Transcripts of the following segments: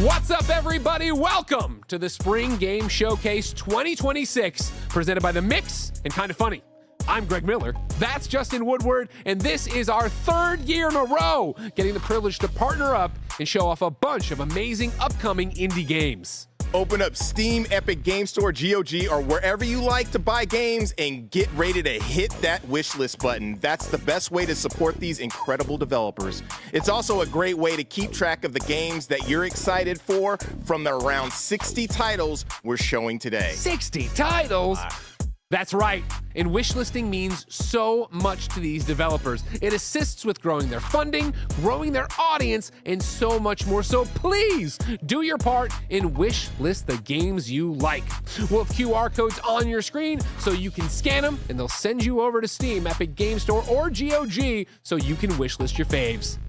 What's up, everybody? Welcome to the Spring Game Showcase 2026, presented by The Mix and Kinda Funny. I'm Greg Miller, that's Justin Woodward, and this is our third year in a row getting the privilege to partner up and show off a bunch of amazing upcoming indie games. Open up Steam, Epic Game Store, GOG, or wherever you like to buy games and get ready to hit that wish list button. That's the best way to support these incredible developers. It's also a great way to keep track of the games that you're excited for from the around 60 titles we're showing today. 60 titles? That's right, and wishlisting means so much to these developers. It assists with growing their funding, growing their audience, and so much more. So please do your part and wishlist the games you like. We'll have QR codes on your screen so you can scan them, and they'll send you over to Steam, Epic Game Store, or GOG so you can wishlist your faves.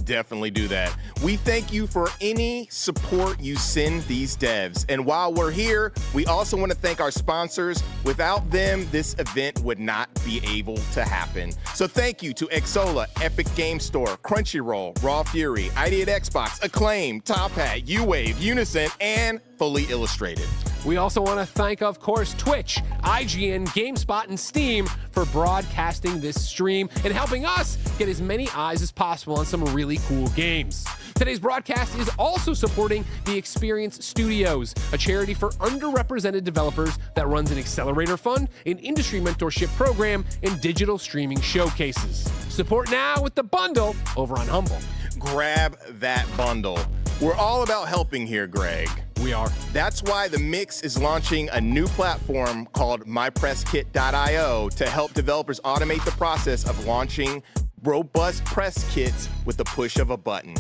Definitely do that. We thank you for any support you send these devs. And while we're here, we also want to thank our sponsors. Without them, this event would not be able to happen. So thank you to Xsolla, Epic Game Store, Crunchyroll, Raw Fury, ID at Xbox, Acclaim, Top Hat, U-Wave, Unison, and Fully Illustrated. We also want to thank, of course, Twitch, IGN, GameSpot, and Steam for broadcasting this stream and helping us get as many eyes as possible on some really cool games. Today's broadcast is also supporting the Experience Studios, a charity for underrepresented developers that runs an accelerator fund, an industry mentorship program, and digital streaming showcases. Support now with the bundle over on Humble. Grab that bundle. We're all about helping here, Greg. We are. That's why The Mix is launching a new platform called MyPressKit.io to help developers automate the process of launching robust press kits with the push of a button.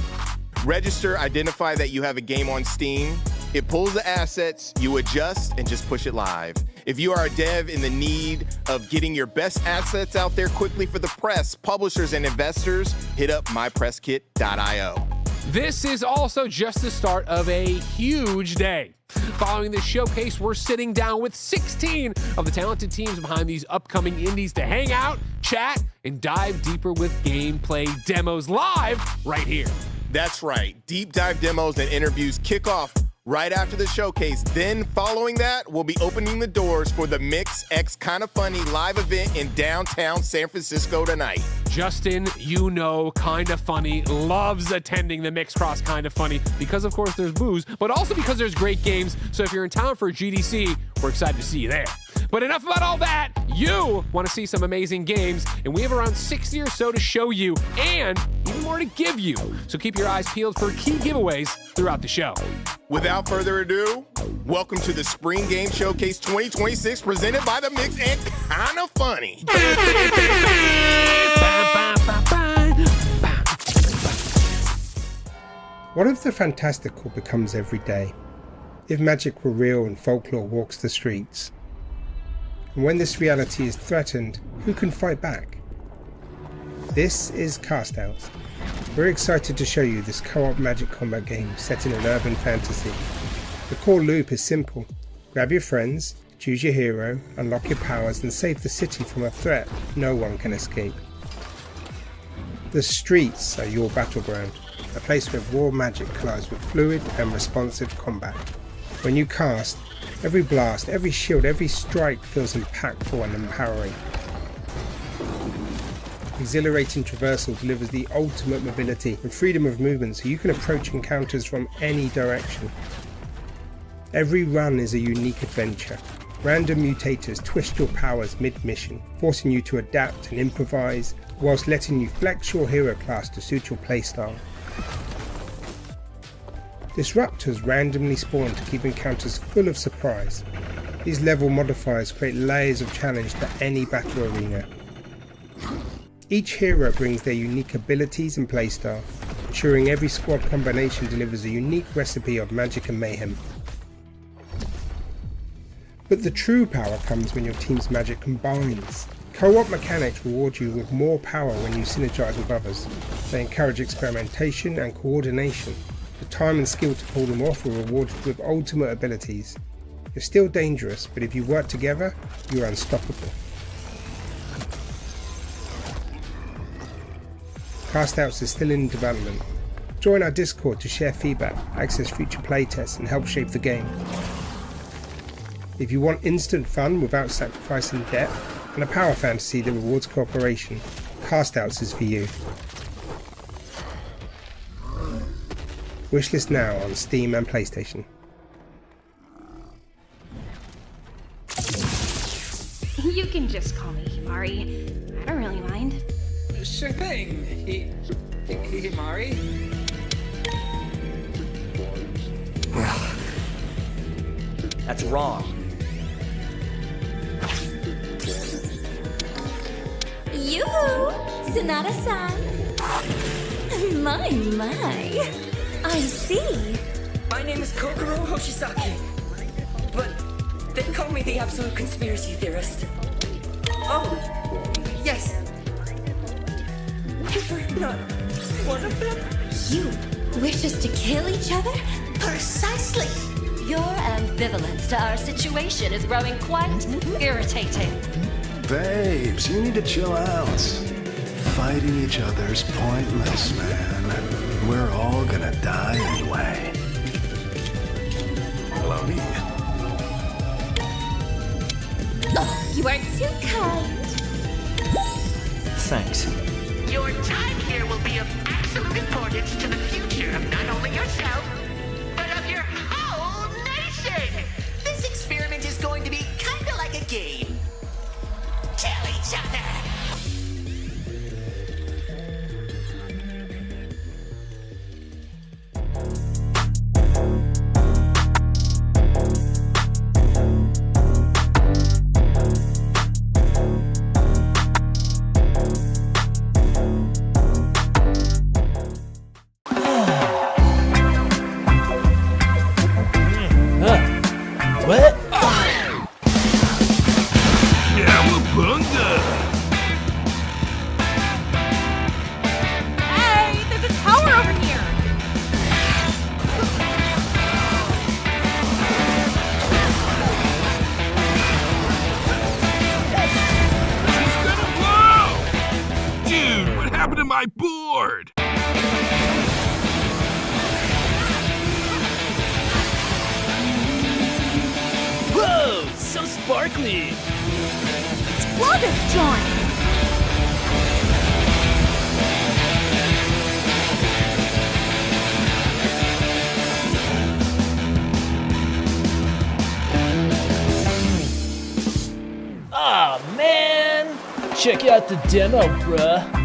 Register, identify that you have a game on Steam. It pulls the assets, you adjust, and just push it live. If you are a dev in the need of getting your best assets out there quickly for the press, publishers, and investors, hit up MyPressKit.io. This is also just the start of a huge day. Following this showcase, we're sitting down with 16 of the talented teams behind these upcoming indies to hang out, chat, and dive deeper with gameplay demos live right here. That's right. Deep dive demos and interviews kick off right after the showcase. Then following that, we'll be opening the doors for the Mix X Kinda Funny live event in downtown San Francisco tonight. Justin, you know Kinda Funny loves attending the Mix Cross Kinda Funny because, of course, there's booze, but also because there's great games. So if you're in town for GDC, we're excited to see you there. But enough about all that. You want to see some amazing games, and we have around 60 or so to show you and even more to give you. So keep your eyes peeled for key giveaways throughout the show. Without further ado, welcome to the Spring Game Showcase 2026 presented by The Mix and Kinda Funny. What if the fantastical becomes every day? If magic were real and folklore walks the streets? And when this reality is threatened, who can fight back? This is Castouts. We're excited to show you this co-op magic combat game set in an urban fantasy. The core loop is simple. Grab your friends, choose your hero, unlock your powers, and save the city from a threat no one can escape. The streets are your battleground, a place where raw magic collides with fluid and responsive combat. When you cast, every blast, every shield, every strike feels impactful and empowering. Exhilarating traversal delivers the ultimate mobility and freedom of movement so you can approach encounters from any direction. Every run is a unique adventure. Random mutators twist your powers mid-mission, forcing you to adapt and improvise, whilst letting you flex your hero class to suit your playstyle. Disruptors randomly spawn to keep encounters full of surprise. These level modifiers create layers of challenge to any battle arena. Each hero brings their unique abilities and playstyle, ensuring every squad combination delivers a unique recipe of magic and mayhem. But the true power comes when your team's magic combines. Co-op mechanics reward you with more power when you synergize with others. They encourage experimentation and coordination. The time and skill to pull them off are rewarded with ultimate abilities. You're still dangerous, but if you work together, you're unstoppable. Castouts is still in development, Join our Discord to share feedback, access future playtests, and help shape the game. If you want instant fun without sacrificing depth, and a power fantasy that rewards cooperation, Castouts is for you. Wishlist now on Steam and PlayStation. You can just call me Himari. I don't really mind. Sure thing, Himari. That's wrong. Yoo-hoo! Sonata-san! My. I see. My name is Kokoro Hoshisaki, but they call me the absolute conspiracy theorist. Oh, yes. You're not one of them? You wish us to kill each other? Precisely. Your ambivalence to our situation is growing quite irritating. Babes, you need to chill out. Fighting each other's pointless, man. We're all gonna die anyway. Allow me. Oh, you are too kind. Thanks. Your time here will be of absolute importance to the future of not only yourself, but of your whole nation! This experiment is going to be kinda like a game. Kill each other! What? Hey, there's a tower over here! Dude, what happened to my board? Whoa, so sparkly. Blow this joint! Aw, man. Check out the demo, bruh.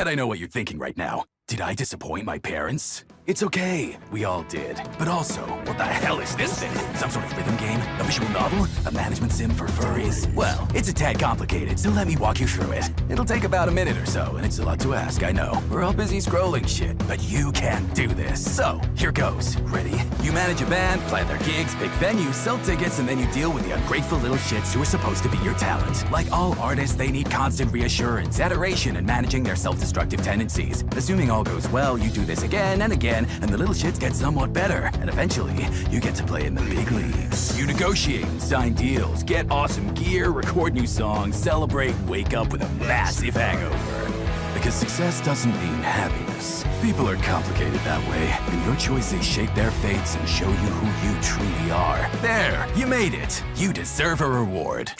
bet I know what you're thinking right now. Did I disappoint my parents? It's okay, we all did. But also, what the hell is this thing? Some sort of rhythm game? A visual novel? A management sim for furries? Well, it's a tad complicated, so let me walk you through it. It'll take about a minute or so, and it's a lot to ask, I know. We're all busy scrolling shit, but you can do this. So, here goes. Ready? You manage a band, plan their gigs, pick venues, sell tickets, and then you deal with the ungrateful little shits who are supposed to be your talent. Like all artists, they need constant reassurance, adoration, and managing their self-destructive tendencies. Assuming all goes well, you do this again and again, and the little shits get somewhat better, and eventually, you get to play in the big leagues. You negotiate and sign deals, get awesome gear, record new songs, celebrate, and wake up with a massive hangover. Because success doesn't mean happiness. People are complicated that way, and your choices shape their fates and show you who you truly are. There, you made it. You deserve a reward.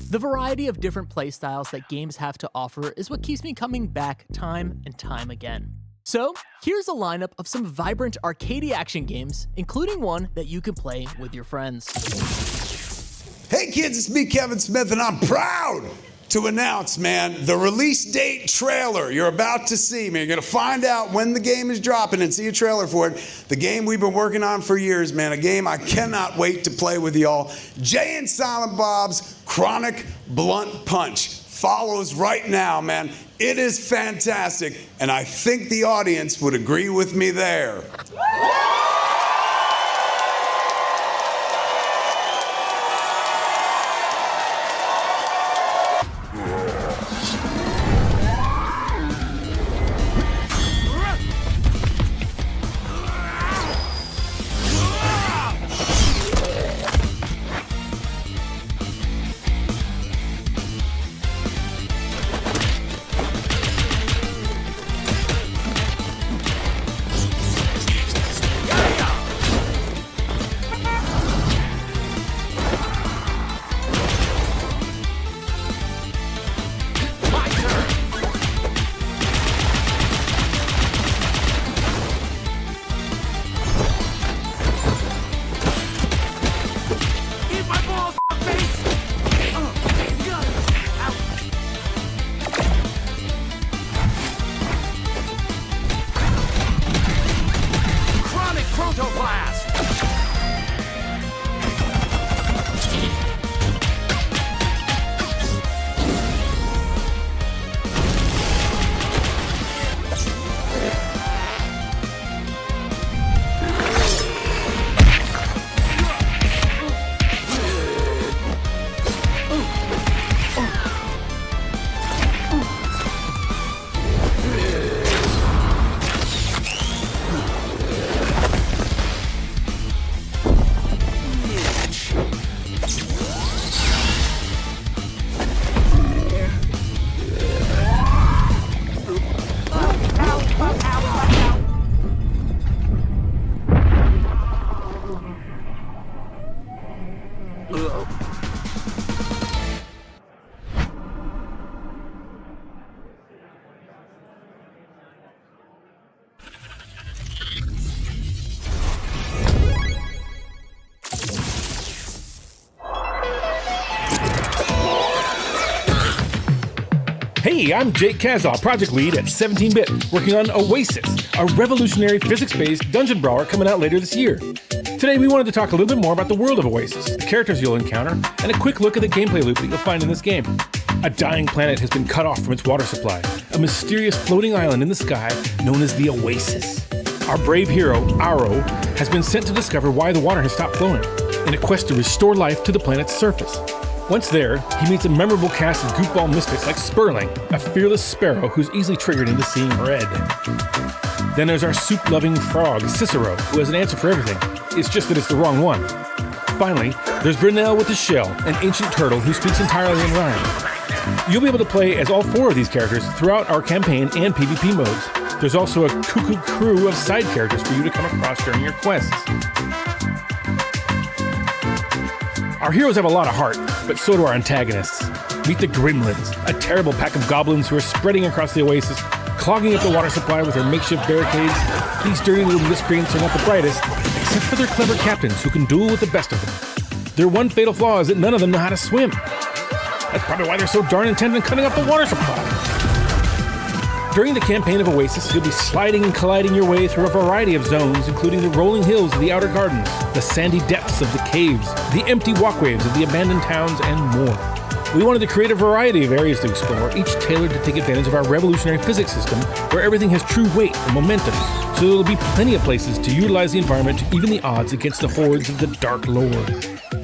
The variety of different playstyles that games have to offer is what keeps me coming back time and time again. So, here's a lineup of some vibrant arcade action games, including one that you can play with your friends. Hey kids, it's me, Kevin Smith, and I'm proud to announce, man, the release date trailer you're about to see, man. You're gonna find out when the game is dropping and see a trailer for it. The game we've been working on for years, man. A game I cannot wait to play with y'all. Jay and Silent Bob's Chronic Blunt Punch follows right now, man. It is fantastic, and I think the audience would agree with me there. Hey, I'm Jake Kazaw, project lead at 17-Bit, working on Oasis, a revolutionary physics-based dungeon brawler coming out later this year. Today we wanted to talk a little bit more about the world of Oasis, the characters you'll encounter, and a quick look at the gameplay loop that you'll find in this game. A dying planet has been cut off from its water supply, a mysterious floating island in the sky known as the Oasis. Our brave hero, Aro, has been sent to discover why the water has stopped flowing, in a quest to restore life to the planet's surface. Once there, he meets a memorable cast of goofball misfits like Sperling, a fearless sparrow who's easily triggered into seeing red. Then there's our soup-loving frog, Cicero, who has an answer for everything. It's just that it's the wrong one. Finally, there's Brunel with the shell, an ancient turtle who speaks entirely in rhyme. You'll be able to play as all 4 of these characters throughout our campaign and PvP modes. There's also a cuckoo crew of side characters for you to come across during your quests. Our heroes have a lot of heart, but so do our antagonists. Meet the Gremlins, a terrible pack of goblins who are spreading across the Oasis, clogging up the water supply with their makeshift barricades. These dirty little miscreants are not the brightest, except for their clever captains who can duel with the best of them. Their one fatal flaw is that none of them know how to swim. That's probably why they're so darn intent on cutting up the water supply. During the campaign of Oasis, you'll be sliding and colliding your way through a variety of zones, including the rolling hills of the Outer Gardens, the sandy depths of the caves, the empty walkways of the abandoned towns, and more. We wanted to create a variety of areas to explore, each tailored to take advantage of our revolutionary physics system, where everything has true weight and momentum, so there'll be plenty of places to utilize the environment to even the odds against the hordes of the Dark Lord.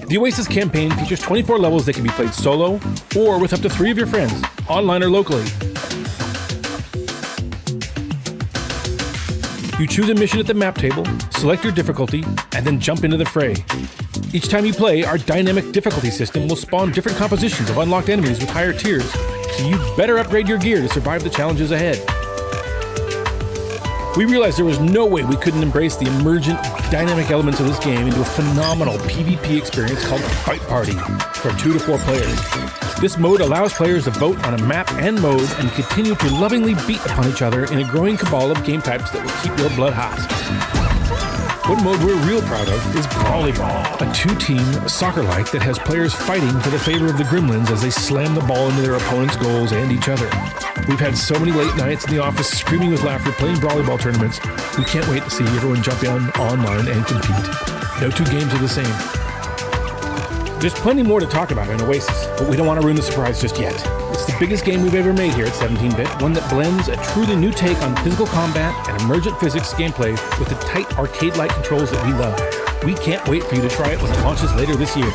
The Oasis campaign features 24 levels that can be played solo, or with up to 3 of your friends, online or locally. You choose a mission at the map table, select your difficulty, and then jump into the fray. Each time you play, our dynamic difficulty system will spawn different compositions of unlocked enemies with higher tiers, so you better upgrade your gear to survive the challenges ahead. We realized there was no way we couldn't embrace the emergent, dynamic elements of this game into a phenomenal PvP experience called Fight Party for 2 to 4 players. This mode allows players to vote on a map and mode and continue to lovingly beat upon each other in a growing cabal of game types that will keep your blood hot. One mode we're real proud of is Brawly Ball, a 2-team soccer-like that has players fighting for the favor of the Gremlins as they slam the ball into their opponent's goals and each other. We've had so many late nights in the office screaming with laughter playing Brawly Ball tournaments. We can't wait to see everyone jump in online and compete. No 2 games are the same. There's plenty more to talk about in Oasis, but we don't want to ruin the surprise just yet. It's the biggest game we've ever made here at 17-Bit, one that blends a truly new take on physical combat and emergent physics gameplay with the tight arcade-like controls that we love. We can't wait for you to try it when it launches later this year.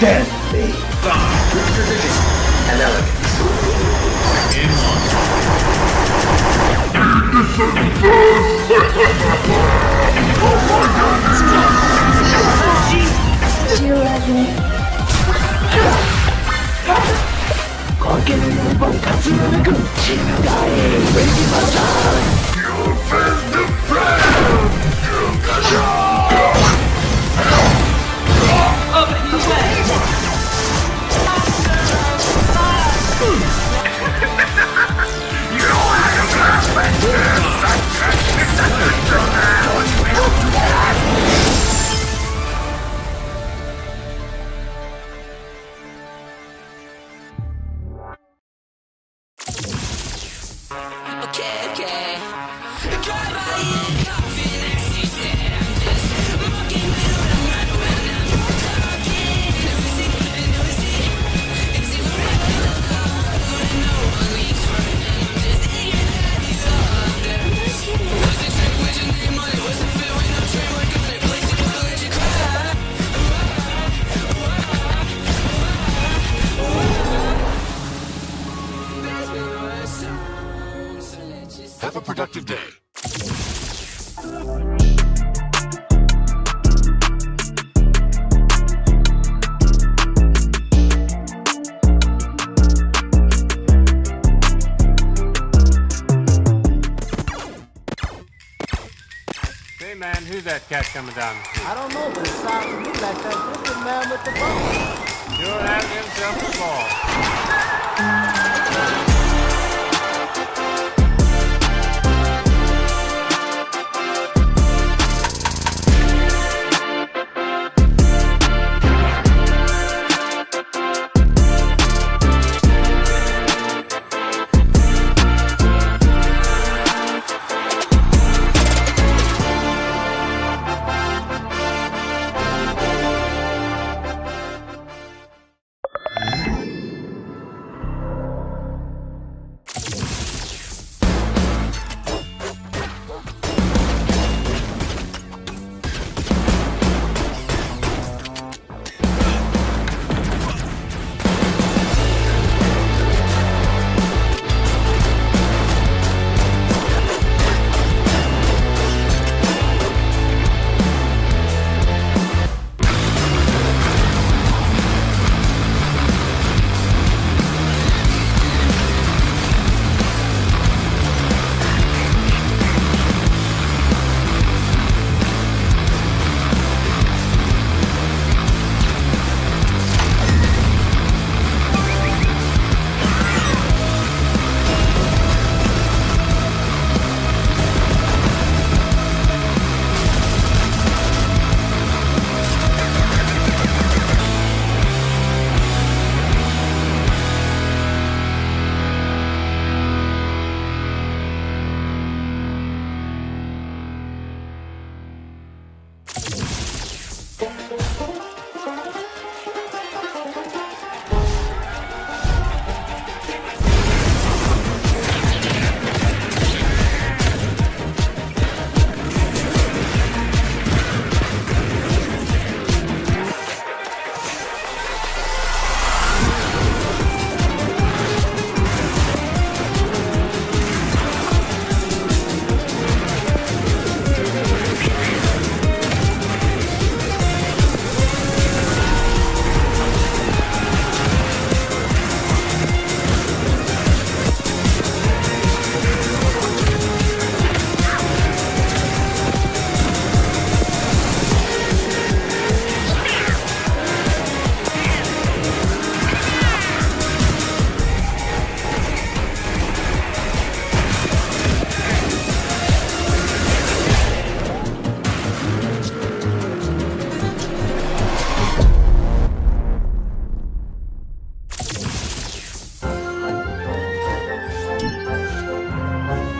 Deadly. Precision and elegance. Have a productive day. Hey man, who's that cat coming down the street? I don't know, but it sounds to me like that different man with the phone. Sure having himself a ball.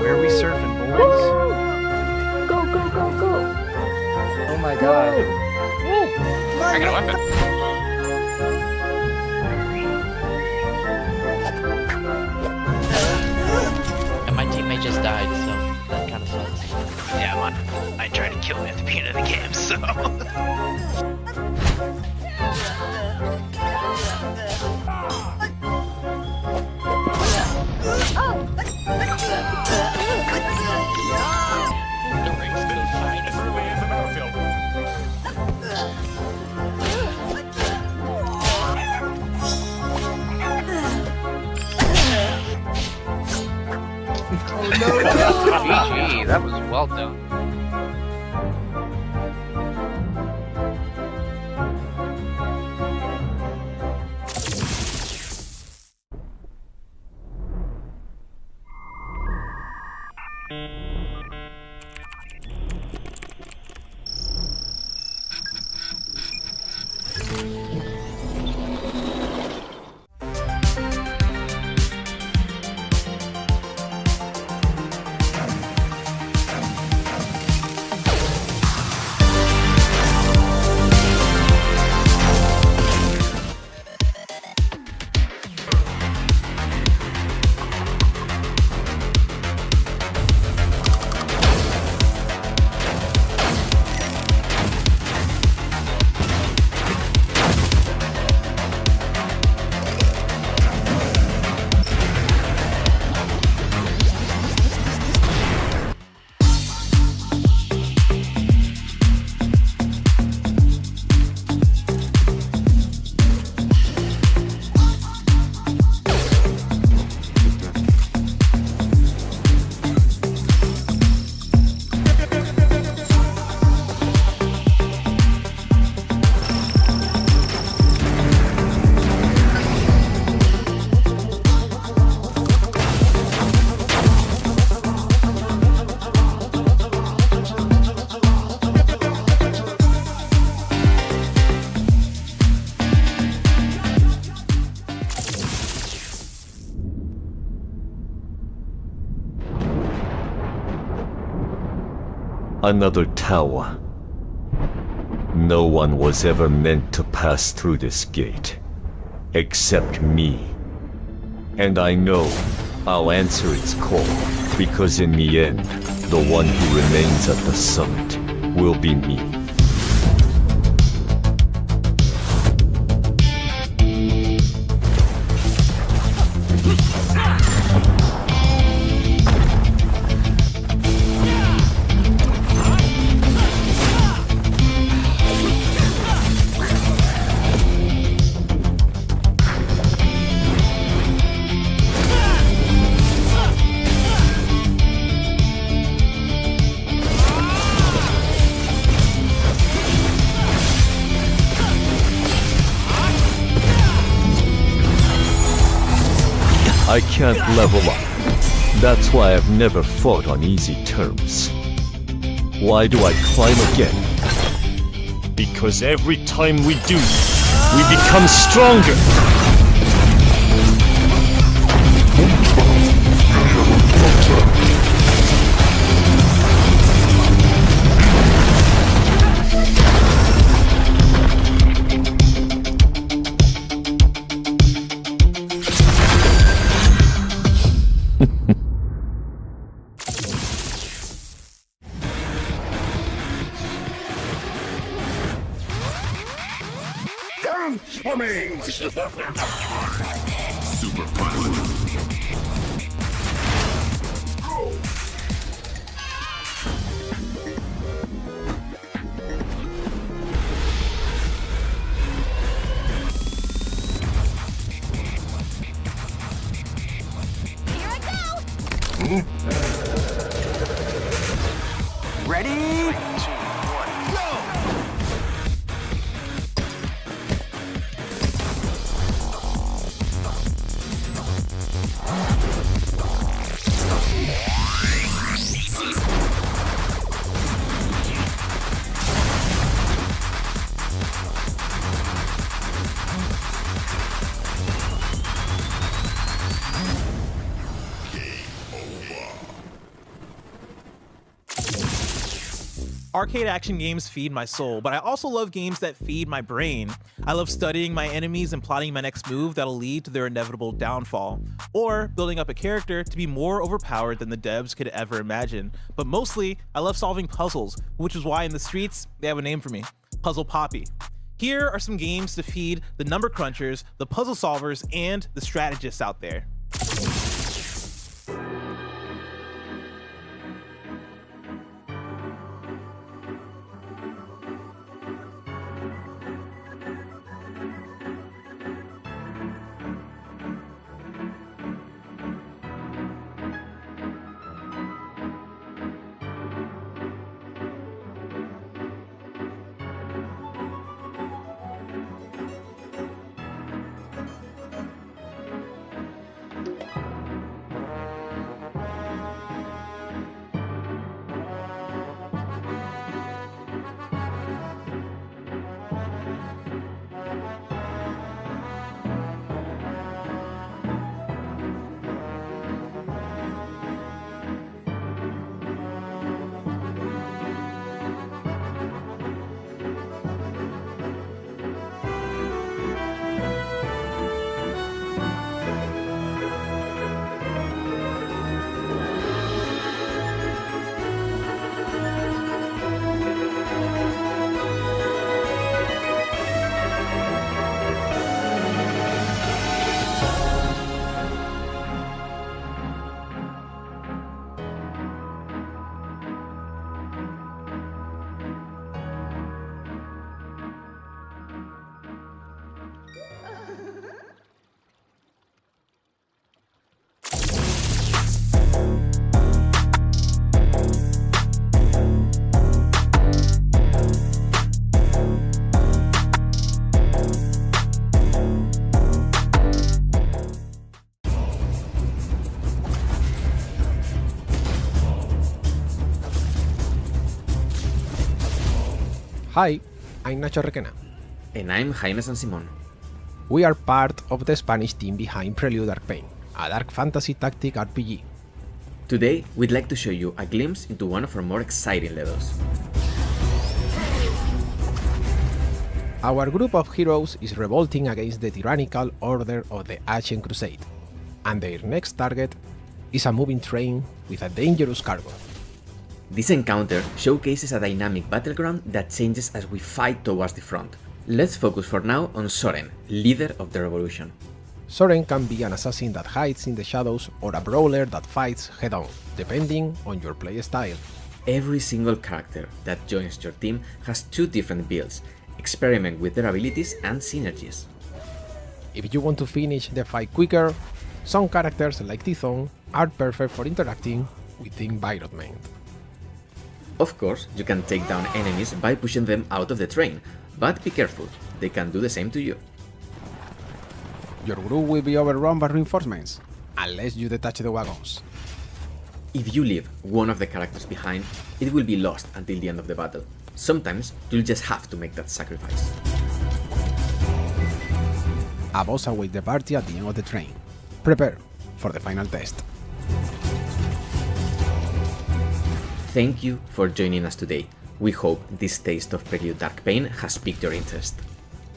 Where are we surfing, boys? Go, go, go, go. Oh my god. I got a weapon. And my teammate just died, so that kind of sucks. Yeah, I tried to kill me at the beginning of the game, so. The ring's been signed early in the battlefield. GG, that was well done. Another tower. No one was ever meant to pass through this gate. Except me. And I know I'll answer its call, because in the end, the one who remains at the summit will be me. I can't level up. That's why I've never fought on easy terms. Why do I climb again? Because every time we do, we become stronger! Transforming! Super pilot. Here I go! Ready? 3, 2, 1, go! Arcade action games feed my soul, but I also love games that feed my brain. I love studying my enemies and plotting my next move that'll lead to their inevitable downfall, or building up a character to be more overpowered than the devs could ever imagine. But mostly, I love solving puzzles, which is why in the streets, they have a name for me, Puzzle Poppy. Here are some games to feed the number crunchers, the puzzle solvers, and the strategists out there. Hi, I'm Nacho Requena. And I'm Jaime San Simon. We are part of the Spanish team behind Prelude Arcane, a dark fantasy tactic RPG. Today, we'd like to show you a glimpse into one of our more exciting levels. Our group of heroes is revolting against the tyrannical order of the Ancient Crusade, and their next target is a moving train with a dangerous cargo. This encounter showcases a dynamic battleground that changes as we fight towards the front. Let's focus for now on Soren, leader of the revolution. Soren can be an assassin that hides in the shadows or a brawler that fights head-on, depending on your playstyle. Every single character that joins your team has two different builds. Experiment with their abilities and synergies. If you want to finish the fight quicker, some characters like Tithon are perfect for interacting with the environment. Of course, you can take down enemies by pushing them out of the train, but be careful, they can do the same to you. Your group will be overrun by reinforcements, unless you detach the wagons. If you leave one of the characters behind, it will be lost until the end of the battle. Sometimes, you'll just have to make that sacrifice. A boss awaits the party at the end of the train. Prepare for the final test. Thank you for joining us today. We hope this taste of Prelude Dark Pain has piqued your interest.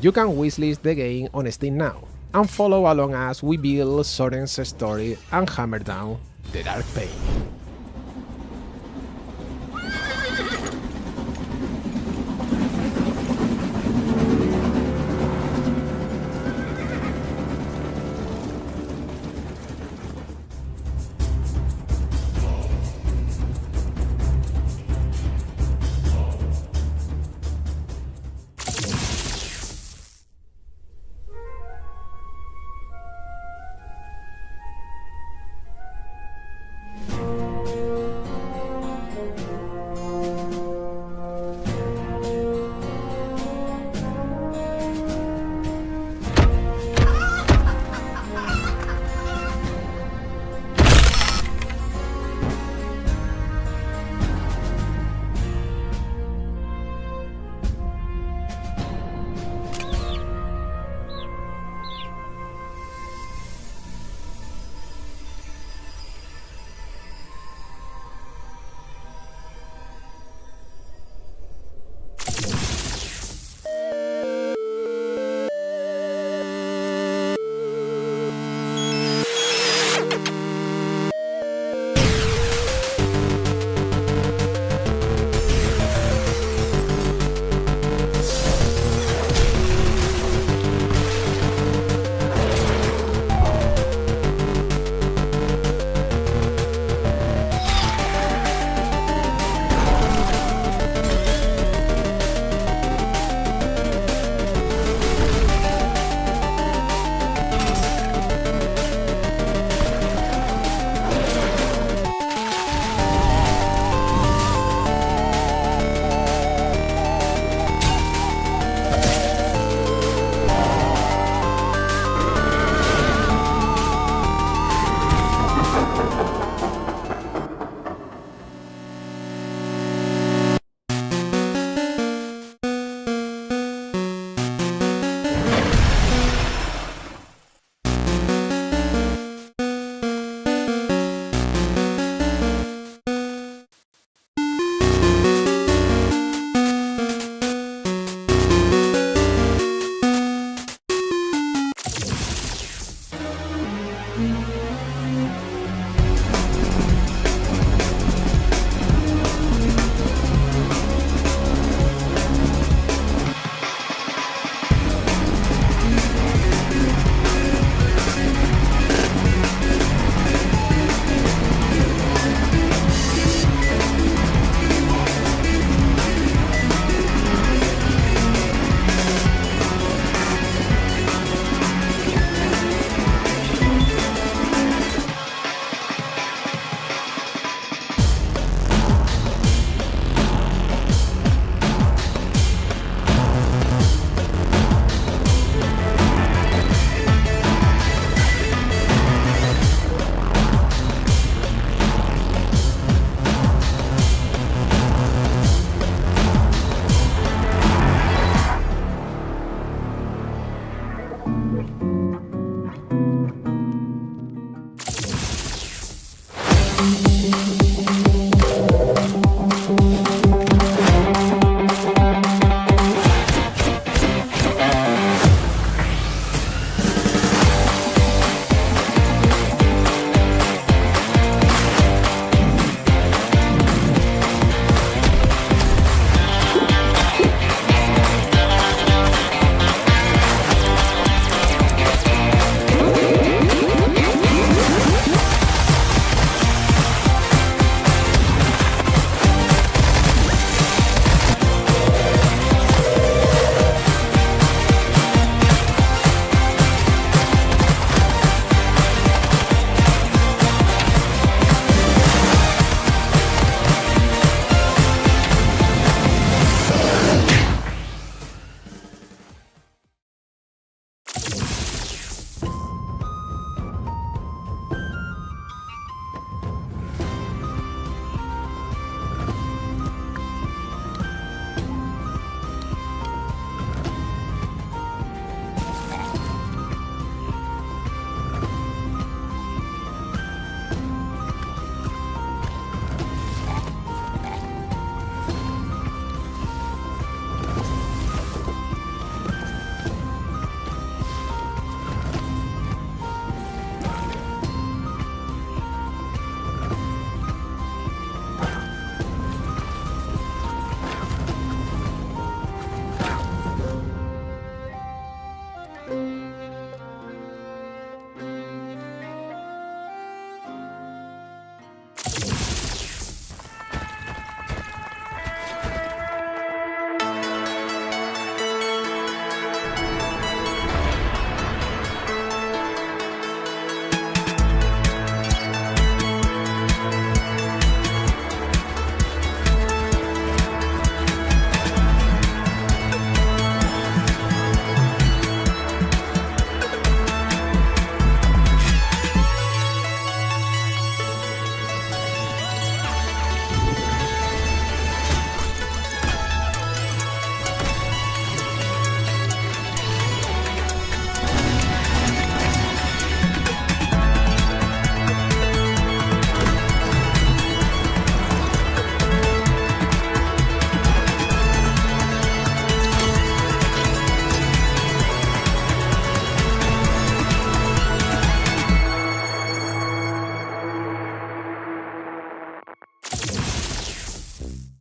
You can wishlist the game on Steam now, and follow along as we build Soren's story and hammer down the Dark Pain.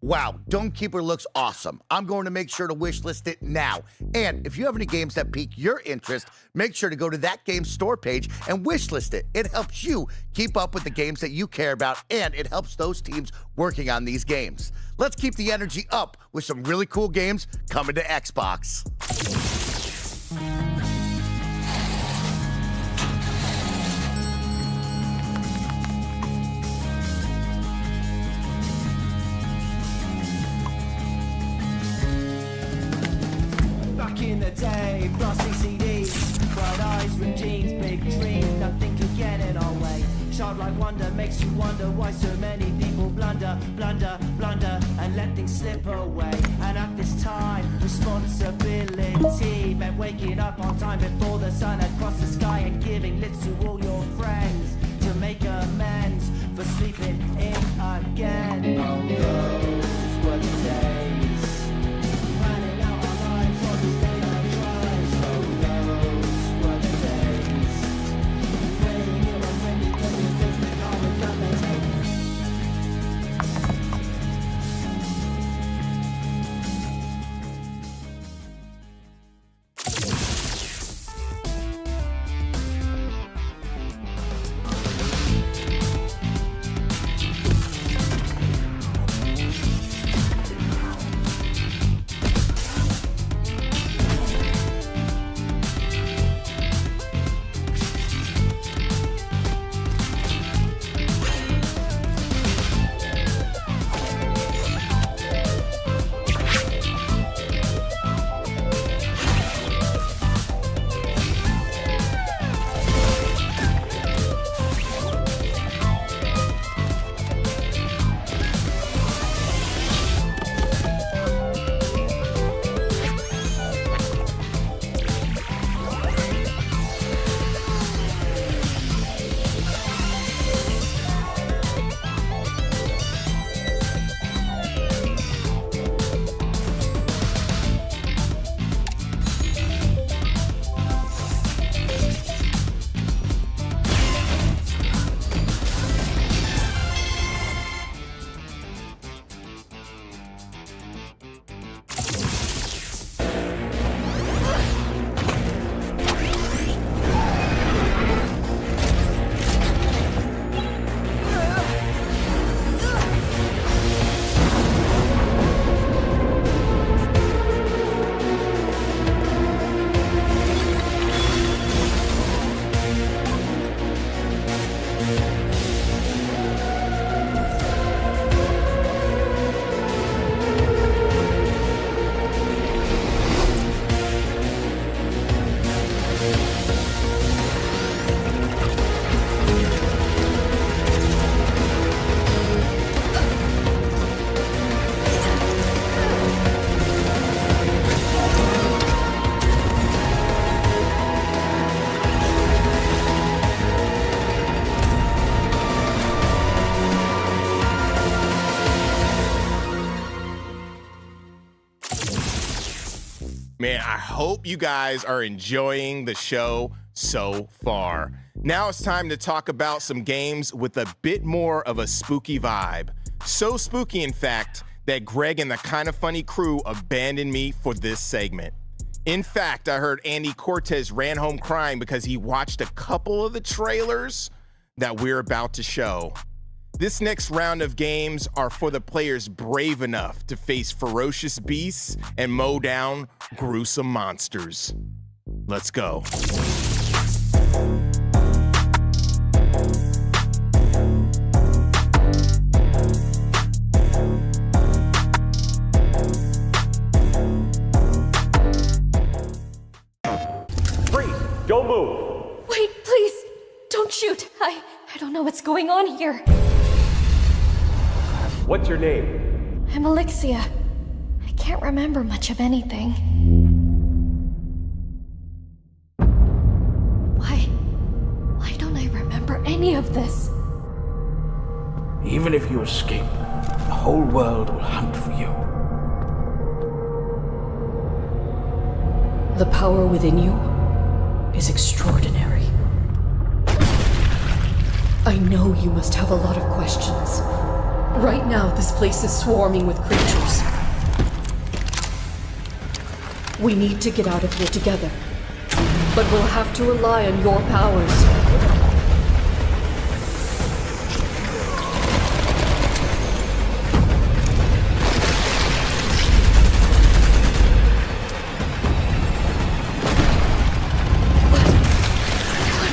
Wow, Dome Keeper looks awesome. I'm going to make sure to wishlist it now. And if you have any games that pique your interest, make sure to go to that game's store page and wishlist it. It helps you keep up with the games that you care about, and it helps those teams working on these games. Let's keep the energy up with some really cool games coming to Xbox. Back in the day, blasting CDs, bright eyes, ripped jeans, big dreams, nothing could get in our way. Childlike wonder makes you wonder why so many people blunder, blunder, blunder, and let things slip away. And at this time, responsibility meant waking up on time before the sun had crossed the sky and giving lit to all your friends to make amends for sleeping in again. Oh, those were the days. Planning out our lives on the daylight drives. Oh, those were the days. Playing you and Wendy because we fixed the car with gun they take. Man, I hope you guys are enjoying the show so far. Now it's time to talk about some games with a bit more of a spooky vibe. So spooky, in fact, that Greg and the Kinda Funny crew abandoned me for this segment. In fact, I heard Andy Cortez ran home crying because he watched a couple of the trailers that we're about to show. This next round of games are for the players brave enough to face ferocious beasts and mow down gruesome monsters. Let's go. Freeze! Don't move! Wait, please! Don't shoot! I don't know what's going on here. What's your name? I'm Alexia. I can't remember much of anything. Why don't I remember any of this? Even if you escape, the whole world will hunt for you. The power within you is extraordinary. I know you must have a lot of questions. Right now, this place is swarming with creatures. We need to get out of here together, but we'll have to rely on your powers.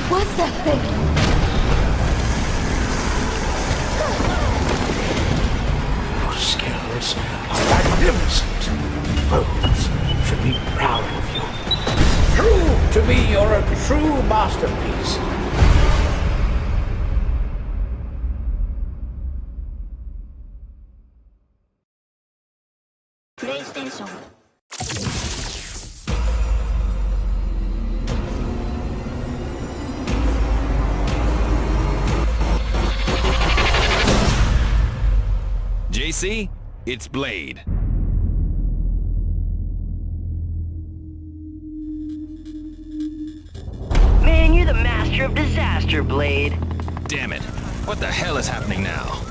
What was that thing? Skills are magnificent. Rose should be proud of you. Prove to me you're a true masterpiece. PlayStation. JC, it's Blade. Man, you're the master of disaster, Blade. Damn it. What the hell is happening now?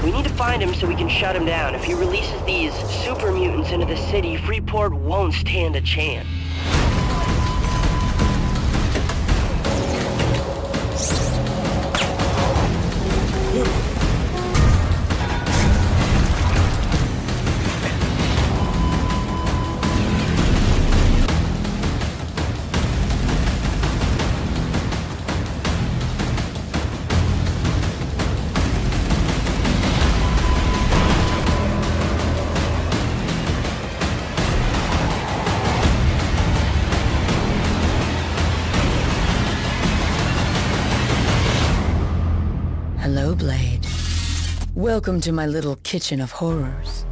We need to find him so we can shut him down. If he releases these super mutants into the city, Freeport won't stand a chance. Hello, Blade. Welcome to my little kitchen of horrors.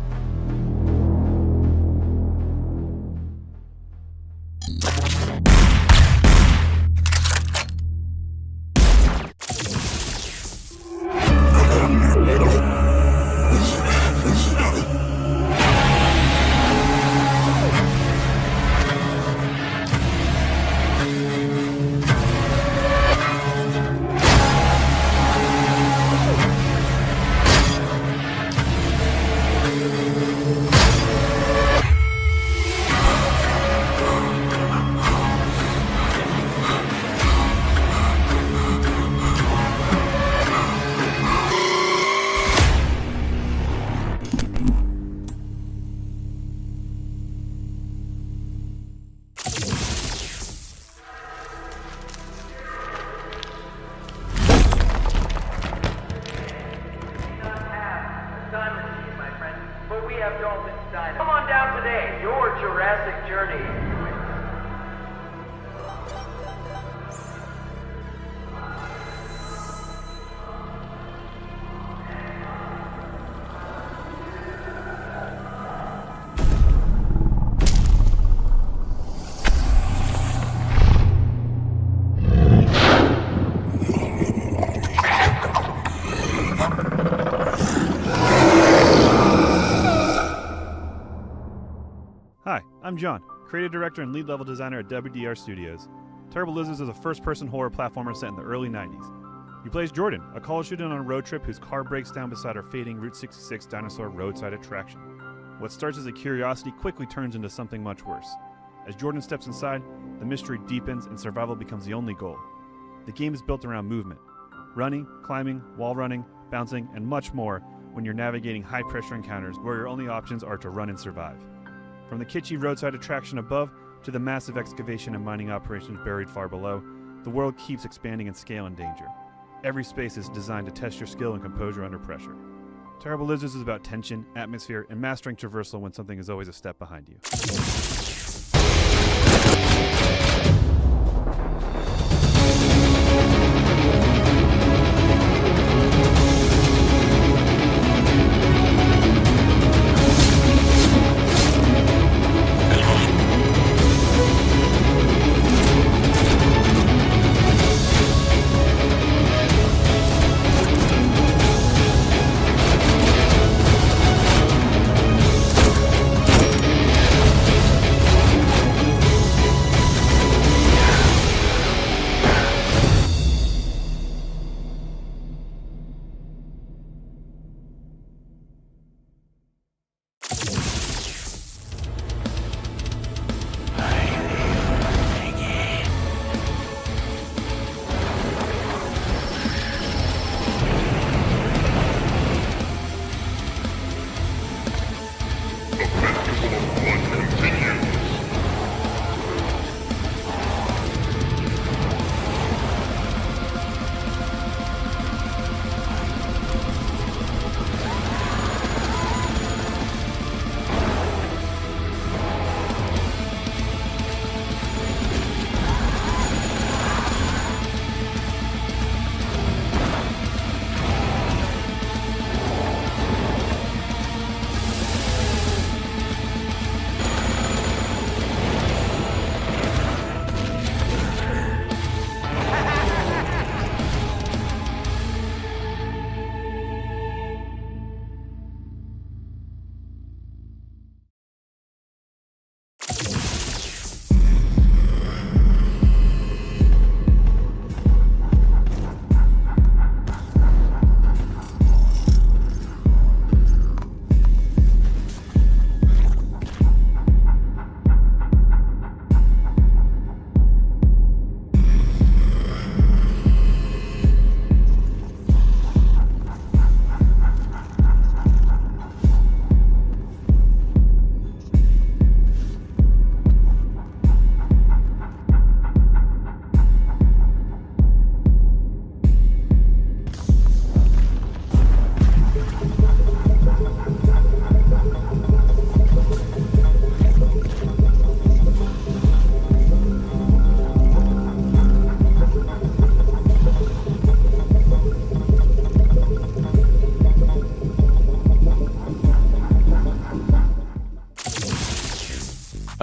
Come on down today, your Jurassic Journey. Hi, I'm John, creative director and lead level designer at WDR Studios. Terrible Lizards is a first-person horror platformer set in the early 90s. You play as Jordan, a college student on a road trip whose car breaks down beside our fading Route 66 dinosaur roadside attraction. What starts as a curiosity quickly turns into something much worse. As Jordan steps inside, the mystery deepens and survival becomes the only goal. The game is built around movement. Running, climbing, wall running, bouncing, and much more when you're navigating high-pressure encounters where your only options are to run and survive. From the kitschy roadside attraction above to the massive excavation and mining operations buried far below, the world keeps expanding in scale and danger. Every space is designed to test your skill and composure under pressure. Terrible Lizards is about tension, atmosphere, and mastering traversal when something is always a step behind you.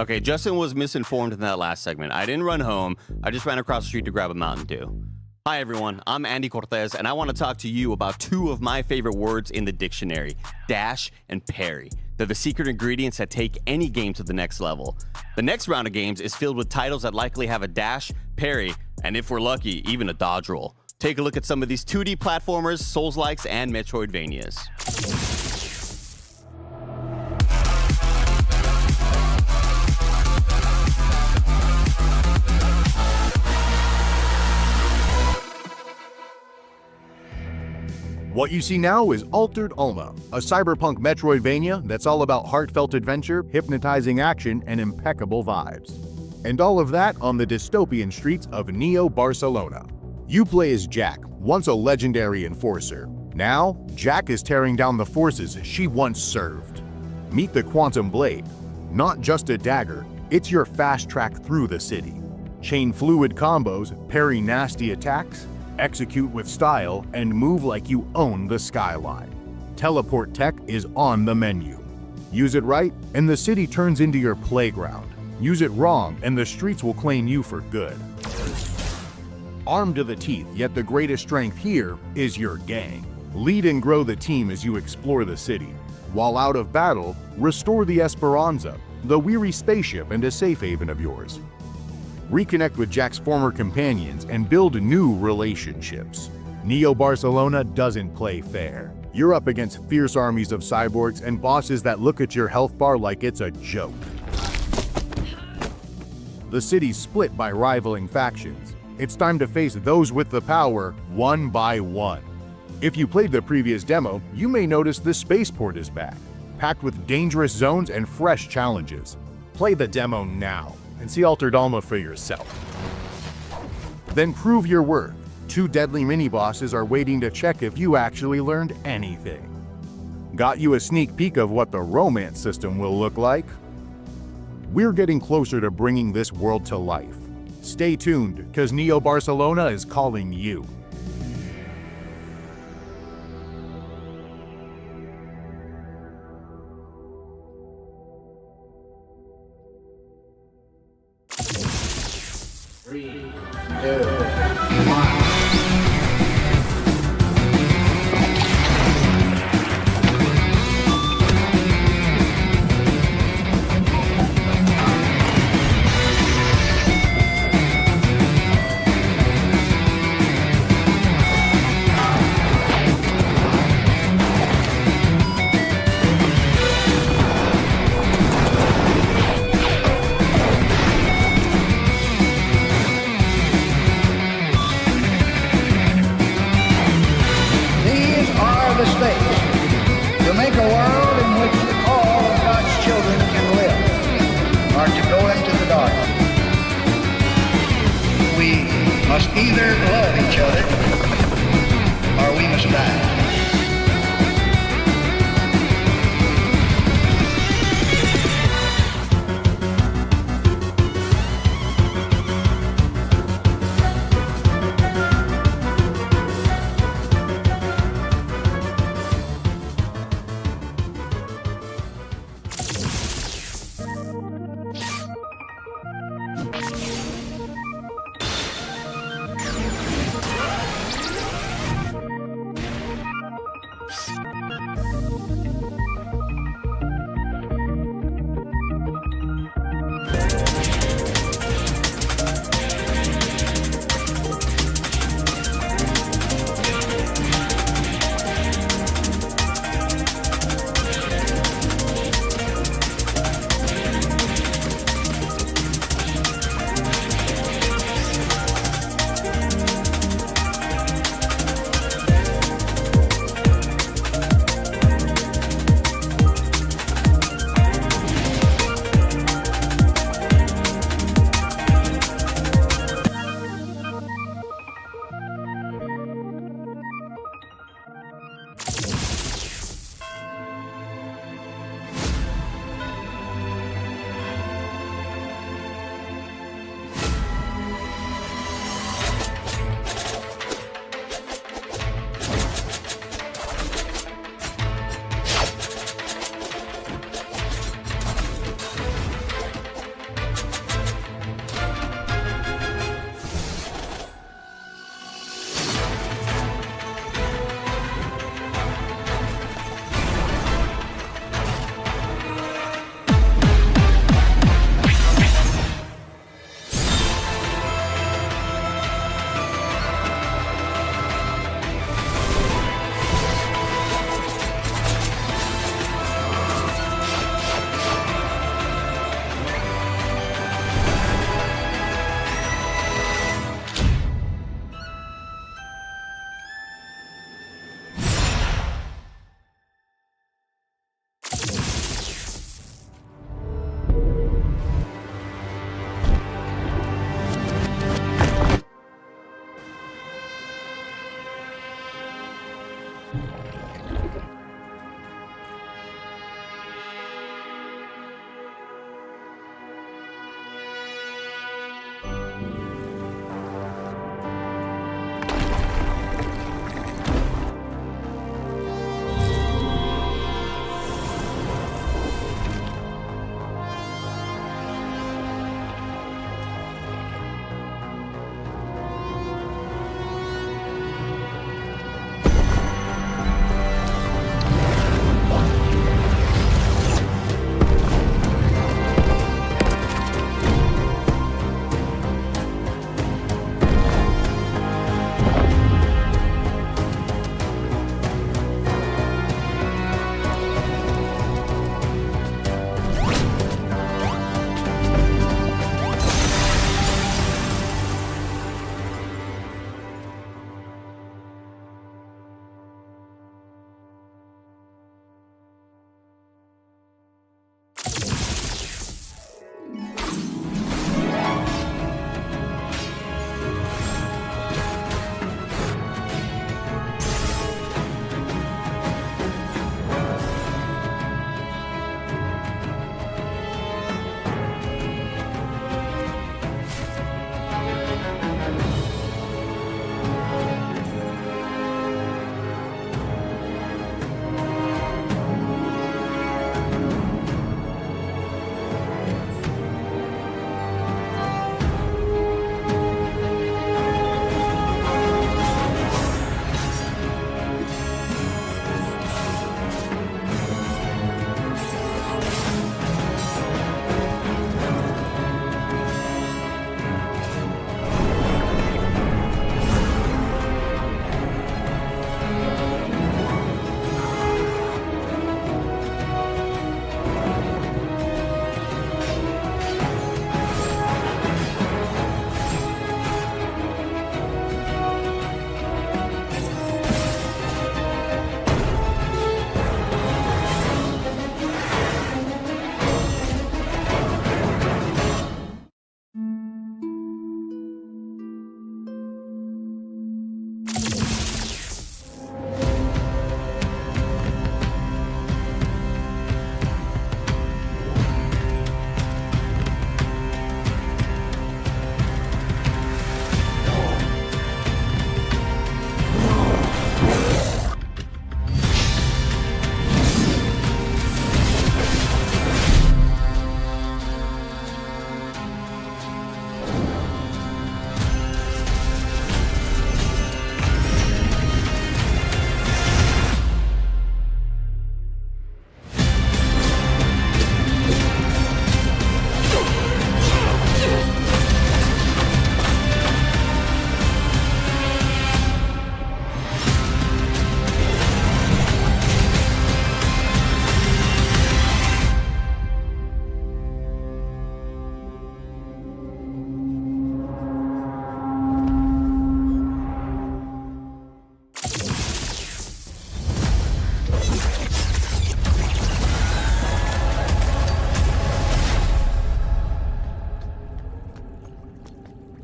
Okay, Justin was misinformed in that last segment. I didn't run home. I just ran across the street to grab a Mountain Dew. Hi, everyone. I'm Andy Cortez, and I want to talk to you about two of my favorite words in the dictionary, dash and parry. They're the secret ingredients that take any game to the next level. The next round of games is filled with titles that likely have a dash, parry, and if we're lucky, even a dodge roll. Take a look at some of these 2D platformers, Souls-likes, and Metroidvanias. What you see now is Altered Alma, a cyberpunk Metroidvania that's all about heartfelt adventure, hypnotizing action, and impeccable vibes. And all of that on the dystopian streets of Neo Barcelona. You play as Jack, once a legendary enforcer. Now, Jack is tearing down the forces she once served. Meet the Quantum Blade. Not just a dagger, it's your fast track through the city. Chain fluid combos, parry nasty attacks, execute with style, and move like you own the skyline. Teleport tech is on the menu. Use it right, and the city turns into your playground. Use it wrong, and the streets will claim you for good. Armed to the teeth, yet the greatest strength here is your gang. Lead and grow the team as you explore the city. While out of battle, restore the Esperanza. the weary spaceship and a safe haven of yours. Reconnect with Jack's former companions and build new relationships. Neo Barcelona doesn't play fair. You're up against fierce armies of cyborgs and bosses that look at your health bar like it's a joke. The city's split by rivaling factions. It's time to face those with the power one by one. If you played the previous demo, you may notice the spaceport is back, packed with dangerous zones and fresh challenges. Play the demo now and see Altered Alma for yourself. Then prove your worth. 2 deadly mini-bosses are waiting to check if you actually learned anything. Got you a sneak peek of what the romance system will look like? We're getting closer to bringing this world to life. Stay tuned, because Neo Barcelona is calling you. The stakes to make a world in which all of God's children can live, or to go into the dark. We must either love each other or we must die.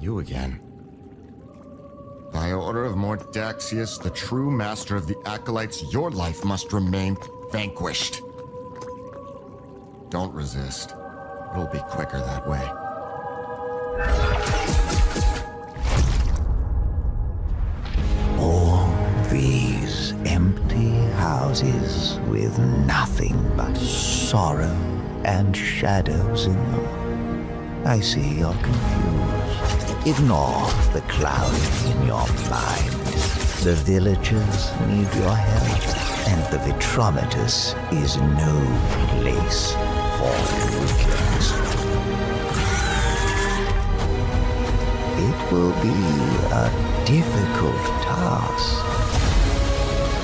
You again. By order of Mordaxius, the true master of the Acolytes, your life must remain vanquished. Don't resist. It'll be quicker that way. All these empty houses with nothing but sorrow and shadows in them. I see you're confused. Ignore the clouding in your mind. The villagers need your help, and the Vitrometus is no place for weaklings. It will be a difficult task,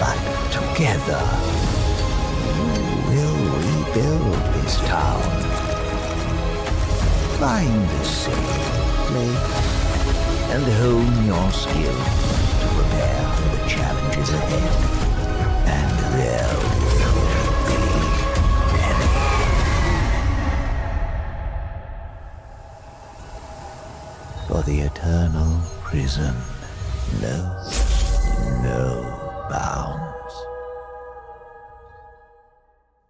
but together you will rebuild this town. Find a safe place and hone your skills to prepare for the challenges ahead. And there will be many. For the eternal prison knows no bounds.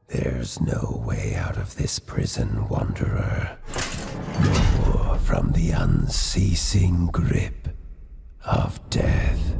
There's no way out of this prison, Wanderer. Nor from the unceasing grip of death.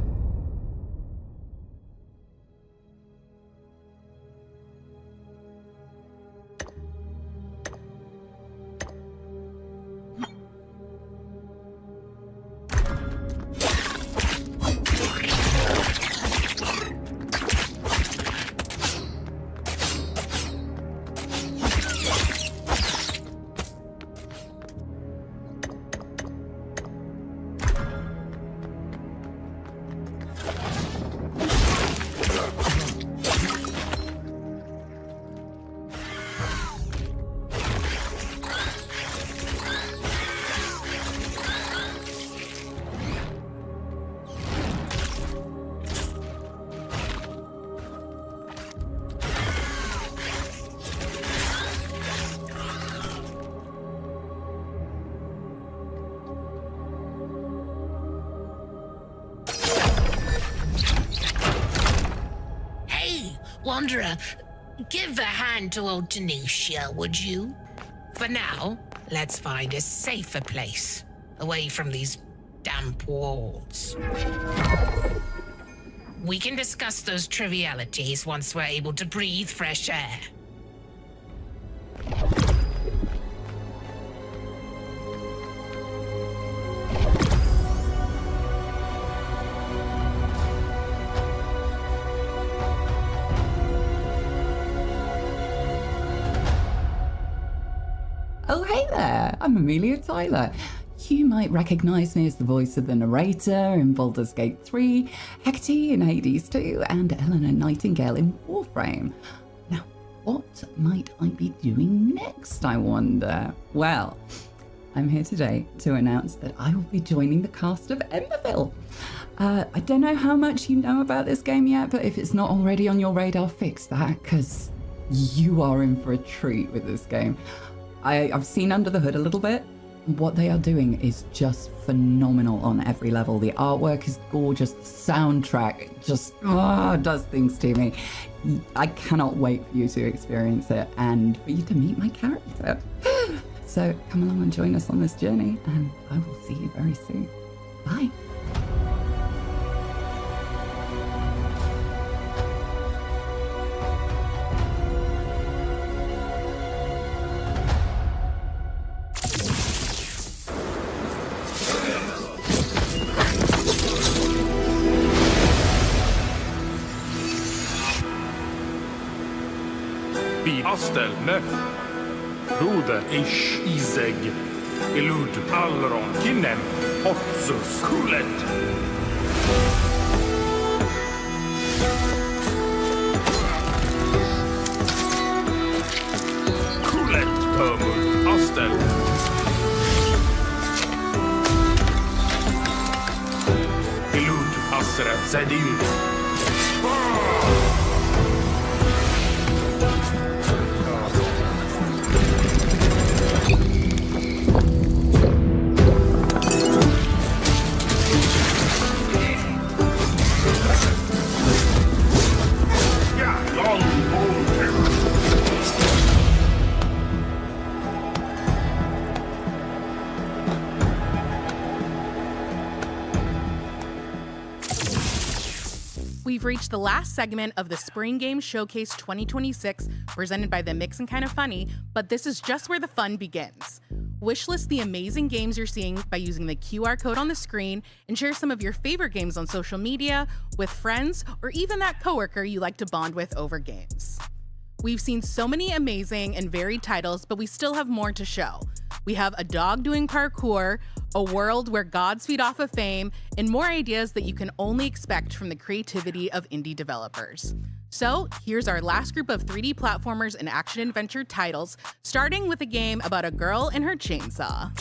Wanderer, give a hand to old Tanisha, would you? For now, let's find a safer place, away from these damp walls. We can discuss those trivialities once we're able to breathe fresh air. Oh, hey there, I'm Amelia Tyler. You might recognize me as the voice of the narrator in Baldur's Gate 3, Hecate in Hades 2, and Eleanor Nightingale in Warframe. Now, what might I be doing next, I wonder? Well, I'm here today to announce that I will be joining the cast of Emberville. I don't know how much you know about this game yet, but if it's not already on your radar, fix that, because you are in for a treat with this game. I've seen under the hood a little bit. What they are doing is just phenomenal on every level. The artwork is gorgeous. The soundtrack just does things to me. I cannot wait for you to experience it and for you to meet my character. So come along and join us on this journey, and I will see you very soon. Bye. Astelne, Rode Ish Izeg, Elud Alron Kinem, Otsus Kulet. Kulet Permud Astel. Elud Asra Zedil. reached the last segment of the Spring Game Showcase 2026 presented by the Mixin' Kinda Funny, but this is just where the fun begins. Wishlist the amazing games you're seeing by using the QR code on the screen and share some of your favorite games on social media, with friends, or even that coworker you like to bond with over games. We've seen so many amazing and varied titles, but we still have more to show. We have a dog doing parkour, a world where gods feed off of fame, and more ideas that you can only expect from the creativity of indie developers. So here's our last group of 3D platformers and action-adventure titles, starting with a game about a girl and her chainsaw.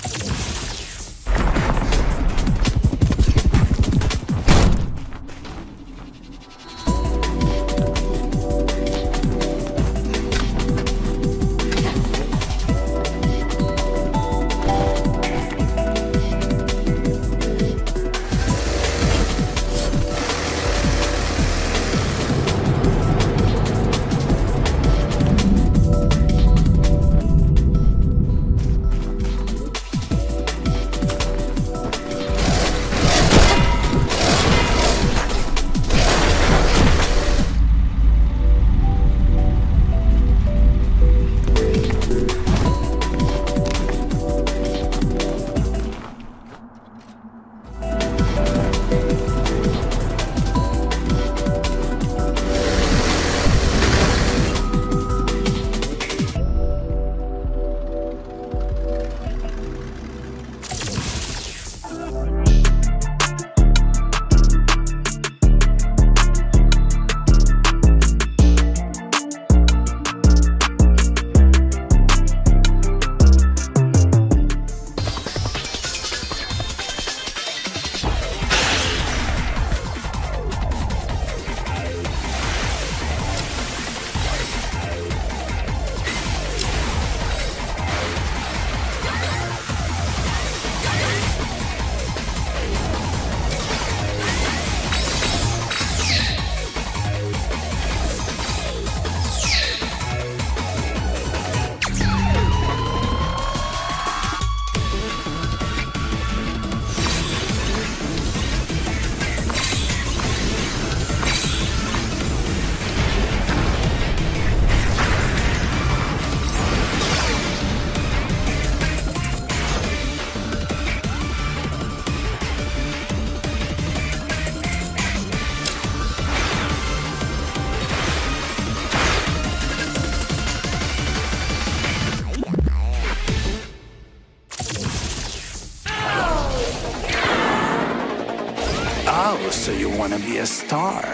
Oh, so you want to be a star?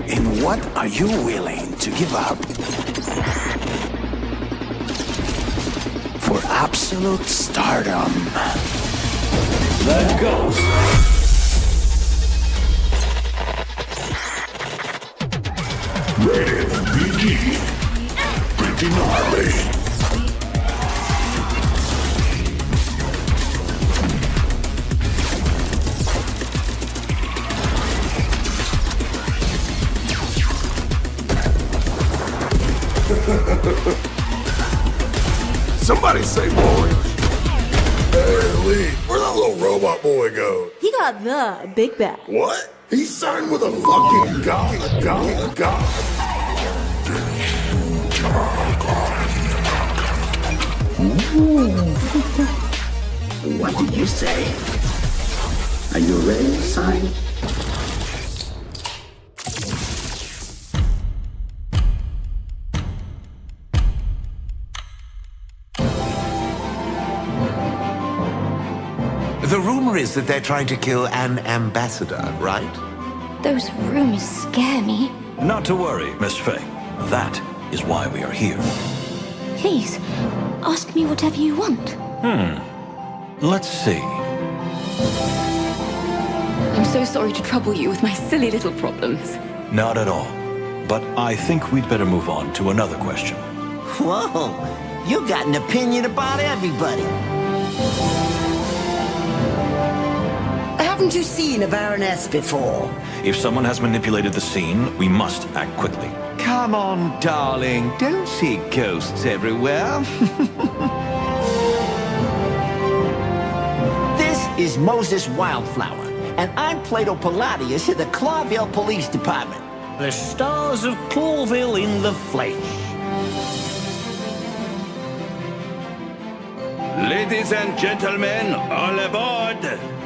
And what are you willing to give up for absolute stardom? Let's go. Rated PG. Pretty gnarly. Somebody say boy. Hey, Lee, where'd that little robot boy go? He got the big bag. What? He signed with a fucking god. What did you say? Are you ready to sign? The rumor is that they're trying to kill an ambassador, right? Those rumors scare me. Not to worry, Miss Faye. That is why we are here. Please, ask me whatever you want. Let's see. I'm so sorry to trouble you with my silly little problems. Not at all. But I think we'd better move on to another question. Whoa, you got an opinion about everybody. Haven't you seen a Baroness before? If someone has manipulated the scene, we must act quickly. Come on, darling. Don't see ghosts everywhere. This is Moses Wildflower, And I'm Plato Palladius in the Clawville Police Department. The stars of Clawville in the flesh. Ladies and gentlemen, all aboard!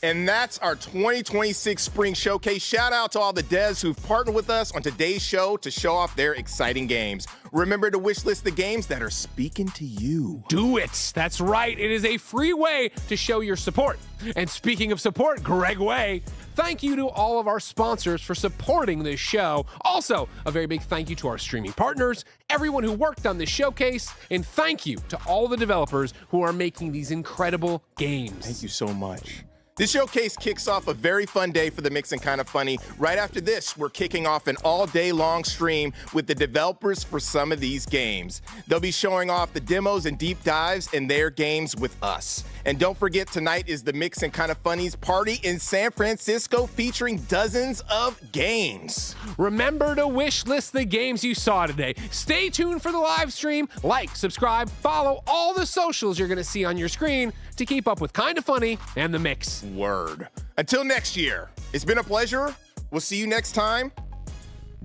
And that's our 2026 Spring Showcase. Shout out to all the devs who've partnered with us on today's show to show off their exciting games. Remember to wishlist the games that are speaking to you. Do it. That's right. It is a free way to show your support. And speaking of support, Greg Way, thank you to all of our sponsors for supporting this show. Also, a very big thank you to our streaming partners, everyone who worked on this showcase, and thank you to all the developers who are making these incredible games. Thank you so much. This showcase kicks off a very fun day for the Mixin' Kinda Funny. Right after this, we're kicking off an all-day long stream with the developers for some of these games. They'll be showing off the demos and deep dives in their games with us. And don't forget, tonight is the Mixin' Kinda Funny's party in San Francisco featuring dozens of games. Remember to wish list the games you saw today. Stay tuned for the live stream. Like, subscribe, follow all the socials you're going to see on your screen to keep up with Kinda Funny and The Mix. Word. Until next year, it's been a pleasure. We'll see you next time.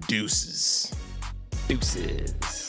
Deuces. Deuces.